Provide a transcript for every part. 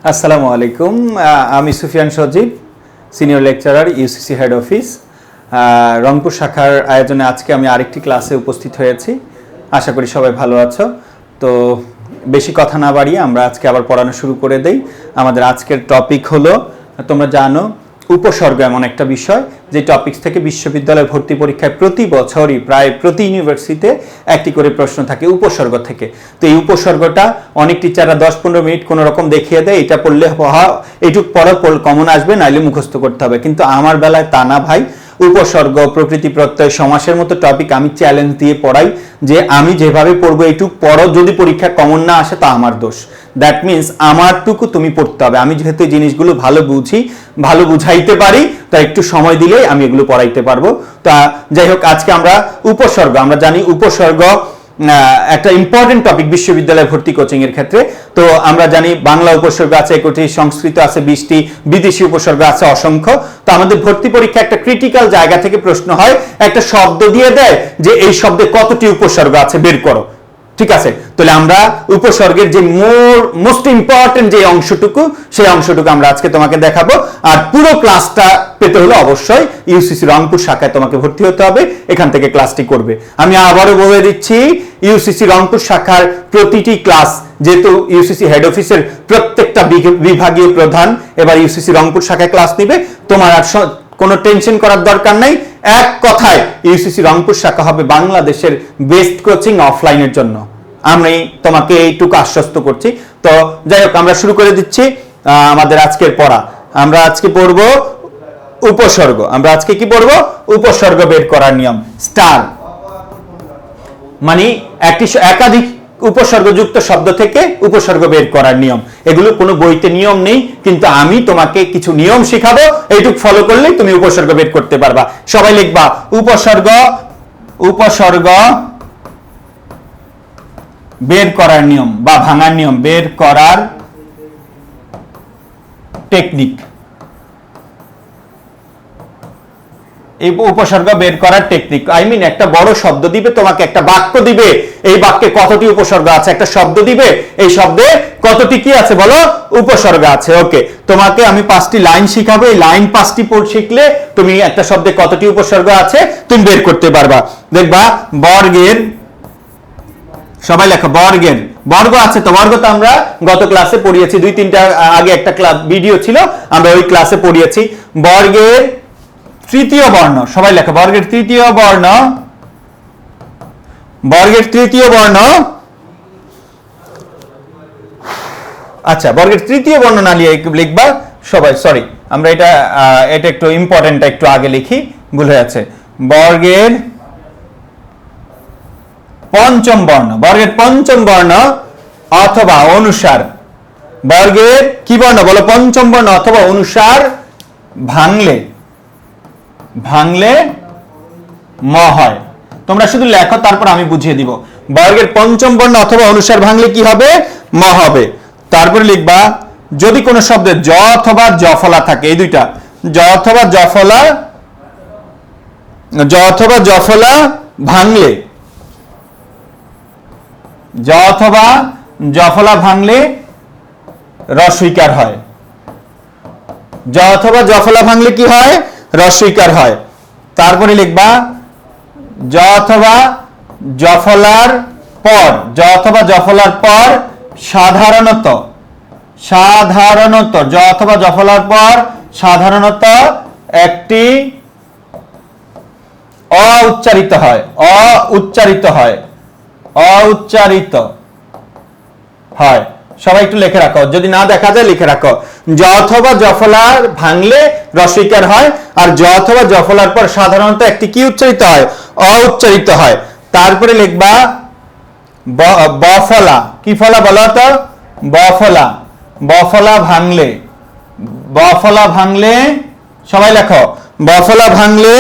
আসসালামু আলাইকুম। আমি Sufian Sajib, senior lecturer, UCC head office, Rangpur শাখার আয়োজনে আজকে আমি আরেকটি ক্লাসে উপস্থিত হয়েছি। আশা করি সবাই ভালো আছো। তো বেশি কথা না বাড়িয়ে আমরা আজকে আবার পড়ানো শুরু করে দেই। আমাদের আজকের টপিক হলো, তোমরা জানো, উপসর্গ এমন একটা বিষয় যে টপিকস থেকে বিশ্ববিদ্যালয় ভর্তি পরীক্ষায় প্রতি বছরই প্রায় প্রতি ইউনিভার্সিটিতে একটি করে প্রশ্ন থাকে উপসর্গ থেকে। তো এই উপসর্গটা অনেক টিচাররা 10-15 মিনিট কোনো রকম দেখিয়ে দেয়, এটা পড়লে এইটুক পড়া কমন আসবে, নাইলে মুখস্থ করতে হবে। কিন্তু আমার বেলায় তা না ভাই। উপসর্গ, প্রকৃতি প্রত্যয়, সমাসের মতো টপিক আমি চ্যালেঞ্জ দিয়ে পড়াই যে আমি যেভাবে পড়বো এইটুক পড়ো, যদি পরীক্ষা কমন না আসে তা আমার দোষ। দ্যাট মিনস আমারটুকু তুমি পড়তে হবে। আমি যেহেতু এই জিনিসগুলো ভালো বুঝি, ভালো বুঝাইতে পারি, তা একটু সময় দিলেই আমি এগুলো পড়াইতে পারবো। তা যাই হোক, আজকে আমরা উপসর্গ, আমরা জানি উপসর্গ একটা ইম্পর্টেন্ট টপিক বিশ্ববিদ্যালয়ে ভর্তি কোচিং এর ক্ষেত্রে। তো আমরা জানি বাংলা উপসর্গ আছে 21টি, সংস্কৃত আছে 20টি, বিদেশি উপসর্গ আছে অসংখ্য। তো আমাদের ভর্তি পরীক্ষা একটা ক্রিটিক্যাল জায়গা থেকে প্রশ্ন হয়, একটা শব্দ দিয়ে দেয় যে এই শব্দে কতটি উপসর্গ আছে বের করো। ঠিক আছে, তাহলে আমরা উপসর্গের যে মোস্ট ইম্পর্টেন্ট যে অংশটুকু, সেই অংশটুকু আমরা আজকে তোমাকে দেখাবো। আর পুরো ক্লাসটা পেতে হলে অবশ্যই ইউসিসি রংপুর শাখায় তোমাকে ভর্তি হতে হবে, এখান থেকে ক্লাসটি করবে। আমি আবারও বলে দিচ্ছি, ইউসিসি রংপুর শাখার প্রতিটি ক্লাস, যেহেতু ইউসিসি হেড অফিসের প্রত্যেকটা বিভাগীয় প্রধান এবার ইউসিসি রংপুর শাখায় ক্লাস নিবে, তোমার আর কোনো টেনশন করার দরকার নাই। এক কথায় ইউসিসি রংপুর শাখা হবে বাংলাদেশের বেস্ট কোচিং অফলাইনের জন্য। আমি তোমাকে এইটুকু আশ্বস্ত করছি। তো যাই হোক, আমরা শুরু করে দিচ্ছি আমাদের আজকের পড়া। আমরা আজকে পড়বো উপসর্গ। আমরা আজকে কি পড়বো? উপসর্গ বের করার নিয়ম। স্টার মানে একাধিক উপসর্গযুক্ত শব্দ থেকে উপসর্গ বের করার নিয়ম। এগুলো কোনো বইতে নিয়ম নেই, কিন্তু আমি তোমাকে কিছু নিয়ম শেখাবো, এইটুক ফলো করলেই তুমি উপসর্গ বের করতে পারবা। সবাই লিখবা উপসর্গ, উপসর্গ বের করার নিয়ম বা ভাঙার নিয়ম, বের করার টেকনিক। এই উপসর্গ বের করার টেকনিক, একটা বড় শব্দ দিবে তোমাকে, একটা বাক্য দিবে, এই বাক্যে কতটি উপসর্গ আছে, একটা শব্দ দিবে, এই শব্দে কতটি কি আছে বলো, উপসর্গ আছে। ওকে, তোমাকে আমি 5টি লাইন শিখাবো, এই লাইন 5টি শিখলে তুমি একটা শব্দে কতটি উপসর্গ আছে তুমি বের করতে পারবা। দেখবা বর্গের, সবাই লেখো বর্গের, বর্গ আছে তো, বর্গ তো আমরা গত ক্লাসে পড়িয়েছি, 2-3টা আগে একটা ভিডিও ছিল, আমরা ওই ক্লাসে পড়িয়েছি। বর্গের তৃতীয় বর্ণ, সবাই লেখো বর্গের তৃতীয় বর্ণ, বর্গের তৃতীয় বর্ণ। আচ্ছা, বর্গের তৃতীয় বর্ণ না লিখবা সবাই, সরি, আমরা এটা একটু ইম্পর্টেন্ট, একটু আগে লিখি, ভুল হয়ে আছে। বর্গের পঞ্চম বর্ণ, বর্গের পঞ্চম বর্ণ অথবা অনুসার। বর্গের কি বর্ণ বলো? পঞ্চম বর্ণ অথবা অনুসার ভাঙলে, ভাঙলে ম হয়। তোমরা শুধু লেখো, তারপর আমি বুঝিয়ে দিব। বর্গের পঞ্চম বর্ণ অথবা অনুসার ভাঙলে কি হবে? ম হবে। তারপরে লিখবা যদি কোনো শব্দে জ অথবা জফলা থাকে, এই দুইটা, জ অথবা জফলা, জ অথবা জফলা ভাঙলে, জ অথবা জফলা ভাঙলে রস্বইকার হয়। জ অথবা জফলা ভাঙলে কি হয়? রস্বইকার হয়। তারপরে লিখবা জ অথবা জফলার পর, জ অথবা জফলার পর সাধারণত, সাধারণত জ অথবা জফলার পর সাধারণত একটি অউচ্চারিত হয়, অউচ্চারিত হয়, অউচ্চারিত হয়। সবাই একটু লিখে রাখো, যদি না দেখা যায় লিখে রাখো। জ অথবা জফলার ভাঙলে রস্বইকার হয়, আর জ অথবা জফলার পর সাধারণত একটি কি উচ্চারিত হয়? অউচ্চারিত হয়। তারপরে লিখবা বফলা, কি ফলা বলো তো? বফলা, বফলা ভাঙলে, বফলা ভাঙলে, সবাই লেখো, বফলা ভাঙলে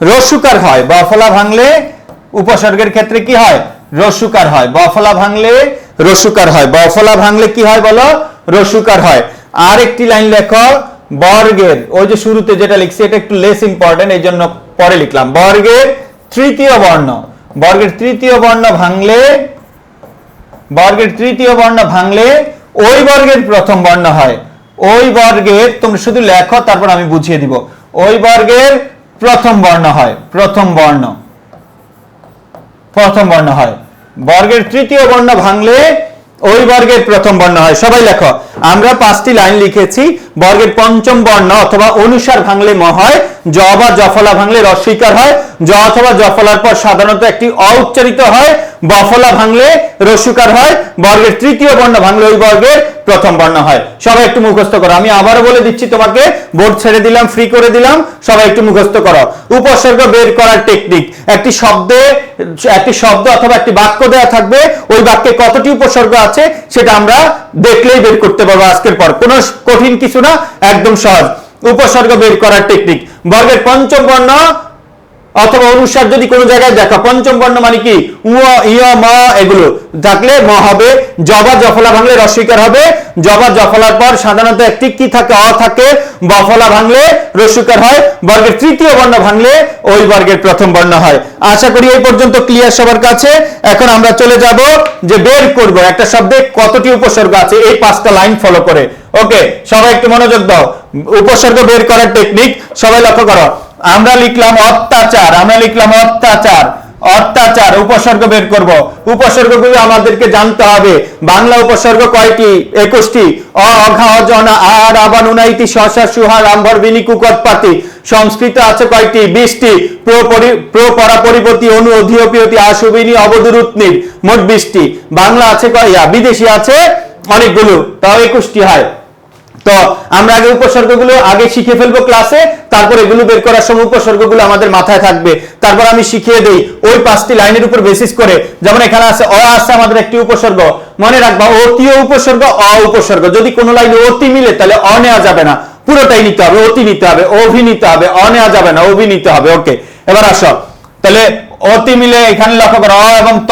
রস্বইকার হয়। বফলা ভাঙলে উপসর্গের ক্ষেত্রে কি হয়? রস্বইকার হয়। বফলা ভাঙলে রস্বইকার হয়। বফলা ভাঙলে কি হয় বলো? রস্বইকার হয়। আর একটি লাইন লেখো, বর্গের, ওই যে শুরুতে যেটা লিখছি এটা একটু লেস ইম্পর্টেন্ট, এই জন্য পরে লিখলাম। বর্গের তৃতীয় বর্ণ, বর্গের তৃতীয় বর্ণ ভাঙলে, বর্গের তৃতীয় বর্ণ ভাঙলে ওই বর্গের প্রথম বর্ণ হয়, ওই বর্গের, তোমরা শুধু লেখো তারপর আমি বুঝিয়ে দিব। ওই বর্গের প্রথম বর্ণ হয়, প্রথম বর্ণ হয়। বর্গের তৃতীয় বর্ণ ভাঙলে ওই বর্গের প্রথম বর্ণ হয়। সবাই লেখো, আমরা 5টি লাইন লিখেছি। বর্গের পঞ্চম বর্ণ অথবা অনুসার ভাঙলে ম হয়, জ বা জফলা ভাঙলে রস্বইকার হয়, জ অথবা জফলার পর সাধারণত একটি অ উচ্চারিত হয়, বফলা ভাঙলে রস্যকার হয়, বর্গের তৃতীয় বর্ণ ভাঙলে ওই বর্গের প্রথম বর্ণ হয়। সবাই একটু মুখস্থ করো, আমি আবারও বলে দিচ্ছি তোমাকে, বোর্ড ছেড়ে দিলাম, ফ্রি করে দিলাম, সবাই একটু মুখস্থ করো। উপসর্গ বের করার টেকনিক, একটি শব্দ অথবা একটি বাক্য দেওয়া থাকবে, ওই বাক্যে কতটি উপসর্গ আছে সেটা আমরা দেখলেই বের করতে পারবো আজকের পর। কোনো কঠিন কিছু না, একদম সহজ। উপসর্গ বের করার টেকনিক, বর্গের পঞ্চম বর্ণ অথবা অনুসার যদি কোনো জায়গায় দেখা, পঞ্চম বর্ণ মানে কি উ ই ম এগুলো থাকলে ম হবে, জবা জফলা ভাঙলে রস্বইকার হবে, জবা জফলার পর সাধারণত একটি কি থাকে, অ থাকে, বফলা ভাঙলে রস্যকার হয়, বর্গের তৃতীয় বর্ণ ভাঙলে ওই বর্গের প্রথম বর্ণ হয়। আশা করি এই পর্যন্ত ক্লিয়ার সবার কাছে। এখন আমরা চলে যাব যে বের করব একটা শব্দে কতটি উপসর্গ আছে এই 5টা লাইন ফলো করে। ওকে, সবাই একটু মনোযোগ দাও। উপসর্গ বের করার টেকনিক সবাই লক্ষ্য করো। আমরা লিখলাম অত্যাচার, অত্যাচার উপসর্গ বের করব। উপসর্গগুলো আমাদেরকে জানতে হবে। বাংলা উপসর্গ কয়টি? 21টি। অ অঘা অজনা আর আবান উনাইতি শশা সুহা রামভর বিনি কুকটপাতি। সংস্কৃত আছে কয়টি? 20টি। প্র পরা পরিপতি অনু অধিয়পিয়তি আশুবিনী অবদুরুত্নির, মোট 20টি। বাংলা আছে বিদেশি আছে অনেকগুলো, তাও 21টি হয়। তো আমরা আগে উপসর্গগুলো আগে শিখে ফেলবো ক্লাসে, তারপর এগুলো বের করার সময় উপসর্গগুলো আমাদের মাথায় থাকবে। তারপর আমি শিখিয়ে দেই ওই 5টি লাইনের উপর বেসিস করে। যেমন এখানে আছে অ আছে আমাদের একটি উপসর্গ, মনে রাখবা অতিও উপসর্গ, অ উপসর্গ। যদি কোনো লাইনে অতি মিলে তাহলে অ নেওয়া যাবে না, পুরোটাই নিতে হবে, অতি নিতে হবে, অভি নিতে হবে, অ নেওয়া যাবে না, অভি নিতে হবে। ওকে, এবার আসো, তাহলে অতি মিলে এখানে লক্ষ্য করো অ এবং ত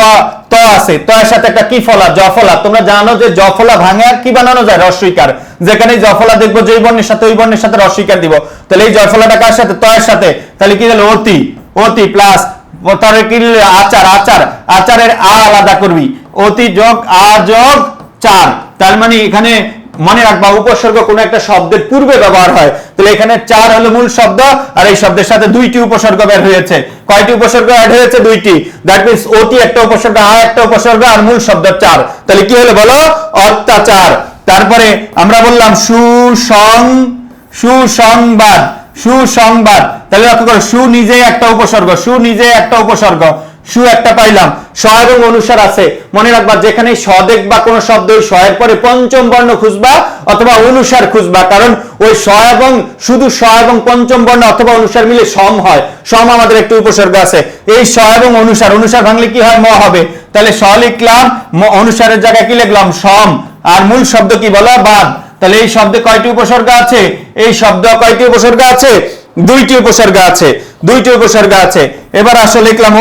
আছে, ত এর সাথে একটা কি ফলা, জফলা। তোমরা জানো যে জফলা ভাঙে আর কি বানানো যায়, রস্বইকার। যেখানে জফলা দেখবো যে বর্ণের সাথে ওই বর্ণের সাথে রস্বইকার দিব, তাহলে এই জফলাটা কার সাথে? ত এর সাথে। তাহলে কি হলো? অতি প্লাস তাহলে কি আচারের আ আলাদা করবি, অতি যোগ আ যোগ চার। তার মানে এখানে মনে রাখবা উপসর্গ কোন একটা শব্দের পূর্বে ব্যবহার হয়। তাহলে এখানে 4 হলো মূল শব্দ, আর এই শব্দের সাথে 2টি উপসর্গ বের হয়েছে। কয়টি উপসর্গ অ্যাড হয়েছে? 2টি। দ্যাট মিন্স অতি একটা উপসর্গ, আ একটা উপসর্গ, আর মূল শব্দ 4। তাহলে কি হলো বলো? অত্যাচার। তারপরে আমরা বললাম সুসংবাদ। তাহলে লক্ষ্য করো, সু নিজেই একটা উপসর্গ, সু একটা পাইলাম। স এবং অনুসার আছে, মনে রাখবা যেখানে স দেখবা কোন শব্দ, ওই স এর পরে পঞ্চম বর্ণ খুঁজবা অথবা অনুসার খুঁজবা, কারণ ওই শুধু স এবং পঞ্চম বর্ণ অথবা অনুসার মিলে সম হয়। সম আমাদের একটি উপসর্গ আছে। এই স এবং অনুসার ভাঙলে কি হয়? ম হবে। তাহলে স লিখলাম, অনুসারের জায়গায় কি লিখলাম? সম। আর মূল শব্দ কি বলো? বাদ। তাহলে এই শব্দে কয়টি উপসর্গ আছে? এই শব্দ কয়টি উপসর্গ আছে? 2টি উপসর্গ আছে। এবার আসলে লিখলাম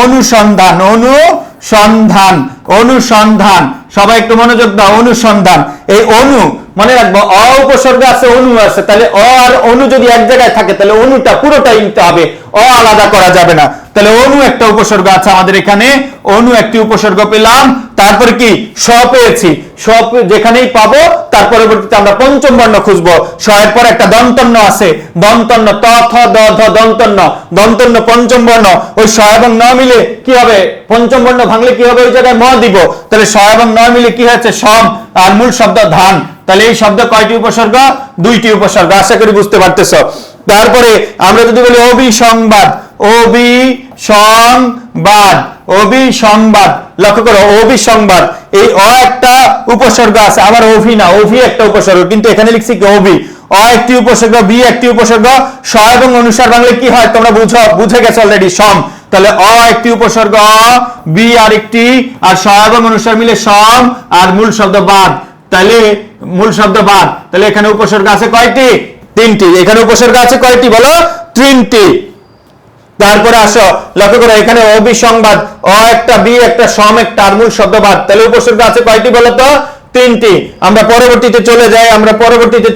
অনুসন্ধান। সবাই একটু মনোযোগ দাও, অনুসন্ধান। এই অনু মনে রাখবো, অ উপসর্গ আছে, অনু আছে। তাহলে অ আর অনু যদি এক জায়গায় থাকে তাহলে অনুটা পুরোটাই নিতে হবে, অ আলাদা করা যাবে না। তাহলে অনু একটা উপসর্গ আছে আমাদের এখানে, অনু একটি উপসর্গ পেলাম। তারপরে কি? স পেয়েছি। স যেখানেই পাবো তার পরবর্তীতে আমরা পঞ্চম বর্ণ খুঁজবো। স এর পর একটা দন্তন্য আছে, দন্তন্য, ত থ দ ধ দন্তন্য পঞ্চম বর্ণ। ওই স এবং ন মিলে কি হবে? পঞ্চম বর্ণ ভাঙলে কি হবে? ওই জায়গায় ম দিব। তাহলে স এবং ন মিলে কি হয়েছে? সম। আর মূল শব্দ ধান। তাহলে এই শব্দ কয়টি উপসর্গ? 2টি উপসর্গ। আশা করি বুঝতে পারতেছ। তারপরে আমরা যদি বলি অভিসংবাদ, লক্ষ্য করো, অভিসংবাদ। এই অ একটা উপসর্গ আছে, আবার অভি না, অভি একটা উপসর্গ, কিন্তু এখানে লিখছি কি? অভি। অ একটি উপসর্গ, বি একটি উপসর্গ। স এবং অনুসার বাংলা কি হয়? তোমরা বুঝে গেছো অলরেডি, সম। তাহলে অ একটি উপসর্গ, বি আরেকটি, আর স এবং অনুসার মিলে সম, আর মূল শব্দ বাদ। তাহলে এখানে উপসর্গ আছে কয়টি? 3টি। এখানে উপসর্গ আছে কয়টি বলো? 3টি। তারপরে আসো, লক্ষ্য করো, এখানে অভিসংবাদ, অ একটা, বি একটা, সম একটা, আর মূল শব্দ বাদ। তাহলে উপসর্গ আছে কয়টি বলো তো? 3টি। আমরা পরবর্তীতে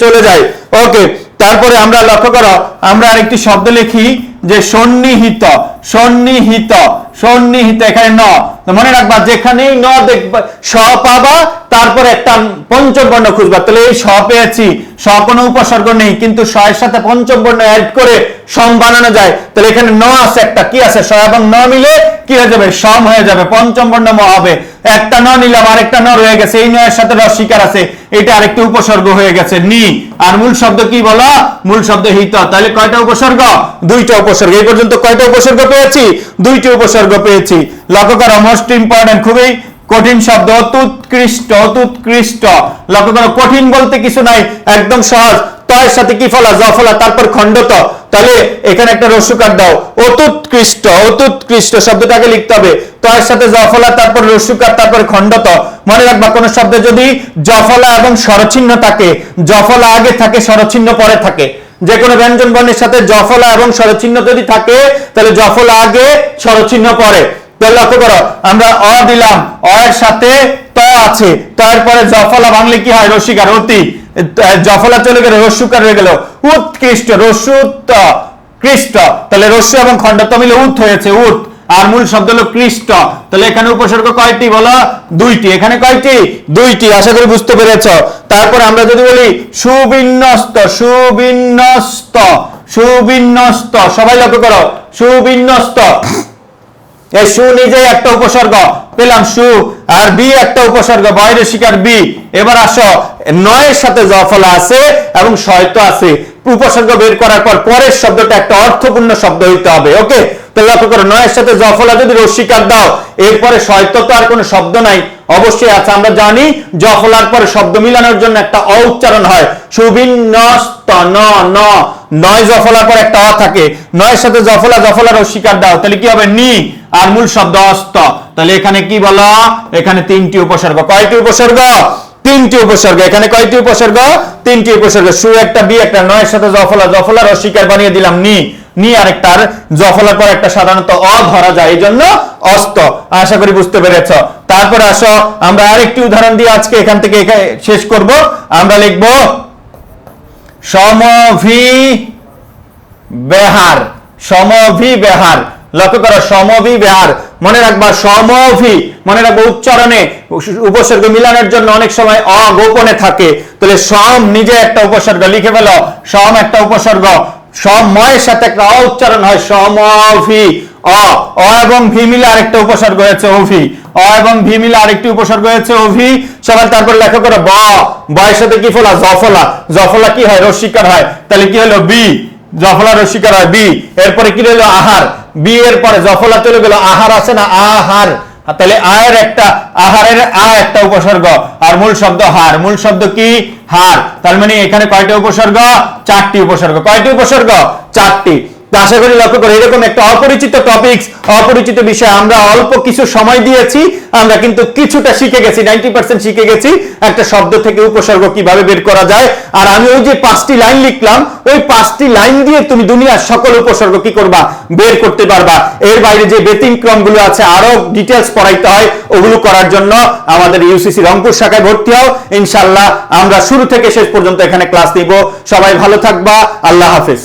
চলে যাই। ওকে, তারপরে আমরা লক্ষ্য করো, আমরা আরেকটি শব্দ লিখি যে সন্নিহিত। এখানে ন, মনে রাখবা যেখানেই ন দেখবা, স পাবা তারপরে একটা পঞ্চম বর্ণ খুঁজবা। তাহলে এই স পেয়েছি, স কোনো উপসর্গ নেই, কিন্তু স এর সাথে পঞ্চম বর্ণ অ্যাড করে সম বানানো যায়। তাহলে এখানে ন আছে একটা, কি আছে, স এবং ন মিলে কি হয়ে যাবে, সম হয়ে যাবে, পঞ্চম বর্ণ ম হবে। একটা ন নিলাম, আরেকটা ন রয়ে গেছে, এই ন এর সাথে রস্বীকার আছে, এটা আরেকটি উপসর্গ হয়ে গেছে নি। আর মূল শব্দ কি বলো, মূল শব্দ হিত। তাহলে কয়টা উপসর্গ, দুইটা উপসর্গ। এই পর্যন্ত কয়টা উপসর্গ পেয়েছি, দুইটি উপসর্গ পেয়েছি। লক্ষ্য করো, মোস্ট ইম্পর্টেন্ট, খুবই কঠিন শব্দ, অত্যুৎকৃষ্ট, অত্যুৎকৃষ্ট। লক্ষ্য করো, কঠিন বলতে কিছু নাই, একদম সহজ। তয়ের সাথে কি ফলা, জ ফলা, তারপর খণ্ডত। তাহলে এখানে একটা রস্যকার দাও, অত্যুৎকৃষ্ট, অত্যুৎকৃষ্ট শব্দটাকে লিখতে হবে, তয়ের সাথে জ ফলা, তারপর রস্যকার, তারপর খণ্ডত। মনে রাখবা, কোন শব্দে যদি জ ফলা এবং স্বরচিহ্ন থাকে, জ ফলা আগে থাকে, স্বরচিহ্ন পরে থাকে। যে কোনো ব্যঞ্জন বর্ণের সাথে জ ফলা এবং স্বরচিহ্ন যদি থাকে, তাহলে জ ফলা আগে, স্বরচিহ্ন পরে। লক্ষ্য করো, আমরা অ দিলাম, অ এর সাথে ত আছে, তারপরে জফলা বাংলা কি হয়, রস্যিকার, অতি, জফলা চলে গেলে রস্যুকার হয়ে গেল, উৎকৃষ্ট, রস্যুত কৃষ্ট। তাহলে রস্য এবং খণ্ডত মিলে উৎ হয়েছে, উৎ। আর মূল শব্দ হলো কৃষ্ট। তাহলে এখানে উপসর্গ কয়টি বলো, দুইটি। এখানে কয়টি, দুইটি। আশা করি বুঝতে পেরেছ। তারপরে আমরা যদি বলি সুবিন্যস্ত, সুবিন্যস্ত, সুবিন্যস্ত, সবাই লক্ষ্য করো, সুবিন্যস্ত। এই সু নিজে একটা উপসর্গ পেলাম, সু, আর বি একটা উপসর্গ, বয়ের শিকার বি। এবার আসো, নয়ের সাথে জফলা আছে এবং শয়ত আছে। উপসর্গ বের করার পর পরের শব্দটা একটা অর্থপূর্ণ শব্দ হইতে হবে। ওকে, তো লক্ষ্য করো, নয়ের সাথে জফলা যদি রস্বীকার দাও, এরপরে শয়ত তো আর কোনো শব্দ নাই, অবশ্যই আছে। আমরা জানি জফলার পরে শব্দ মিলানোর জন্য একটা অ উচ্চারণ হয়, সুবিন্যস্ত, ন, ন, নয় জফলার পর একটা অ থাকে, নয়ের সাথে জফলা, জফলা রস্বীকার দাও, তাহলে কি হবে, নি। আর মূল শব্দ অস্ত। তাহলে এখানে কি বলো, এখানে তিনটি উপসর্গ। কয়টি উপসর্গ, তিনটি উপসর্গ। এখানে কয়টি উপসর্গ, তিনটি উপসর্গ। সু একটা, বি একটা, নয়ের সাথে জফলা, জফলা রস্বীকার বানিয়ে দিলাম নি, নি আরেকটার, জফলার পর একটা সাধারণত অ ধরা যায়, এই জন্য অস্ত। আশা করি বুঝতে পেরেছ। তারপর আসো, আমরা আরেকটি উদাহরণ দিয়ে আজকে এখান থেকে শেষ করব। আমরা লিখব সমভি বেহার, সমভি বেহার। লক্ষ্য করো, সমভি বেহার। মনে রাখবা, সমভি, মনে রাখবো উচ্চারণে উপসর্গ মিলানোর জন্য অনেক সময় অ গোপনে থাকে। তাহলে সম নিজে একটা উপসর্গ, লিখে ফেলো, সম একটা উপসর্গ, সম ময়ের সাথে একটা অ উচ্চারণ হয়, সমভি। অ, অ এবং ভি মিলে আরেকটা উপসর্গ হয়েছে অভি, অ এবং ভি মিলে আরেকটি উপসর্গ হয়েছে অভি। সবাই তারপর লেখা করো, ব, বয়ের সাথে কি ফলা, জফলা, জফলা কি হয়, রস্বীকার হয়। তাহলে কি হলো, বি, জফলা রস্বীকার হয়, বি। এরপরে কি হলো, আহার, বি এর পরে জফলা চলে গেল, আহার আছে না, আহার। তাহলে আয়ের একটা, আহারের আ একটা উপসর্গ, আর মূল শব্দ হার, মূল শব্দ কি, হার। তার মানে এখানে কয়টা উপসর্গ, চারটি উপসর্গ। কয়টি উপসর্গ, চারটি। আশা করি লক্ষ্য করে, এরকম একটা অপরিচিত টপিকস, অপরিচিত বিষয় আমরা অল্প কিছু সময় দিয়েছি, আমরা কিন্তু কিছুটা শিখে গেছি, 90% শিখে গেছি একটা শব্দ থেকে উপসর্গ কিভাবে বের করা যায়। আর আমি ওই যে 5টি লাইন লিখলাম, ওই 5টি লাইন দিয়ে তুমি দুনিয়ার সকল উপসর্গ কি করবা, বের করতে পারবা। এর বাইরে যে ব্যতিক্রম গুলো আছে, আরো ডিটেলস পড়াইতে হয়, ওগুলো করার জন্য আমাদের ইউসিসি রংপুর শাখায় ভর্তি হও। ইনশাআল্লাহ আমরা শুরু থেকে শেষ পর্যন্ত এখানে ক্লাস নিব। সবাই ভালো থাকবা, আল্লাহ হাফেজ।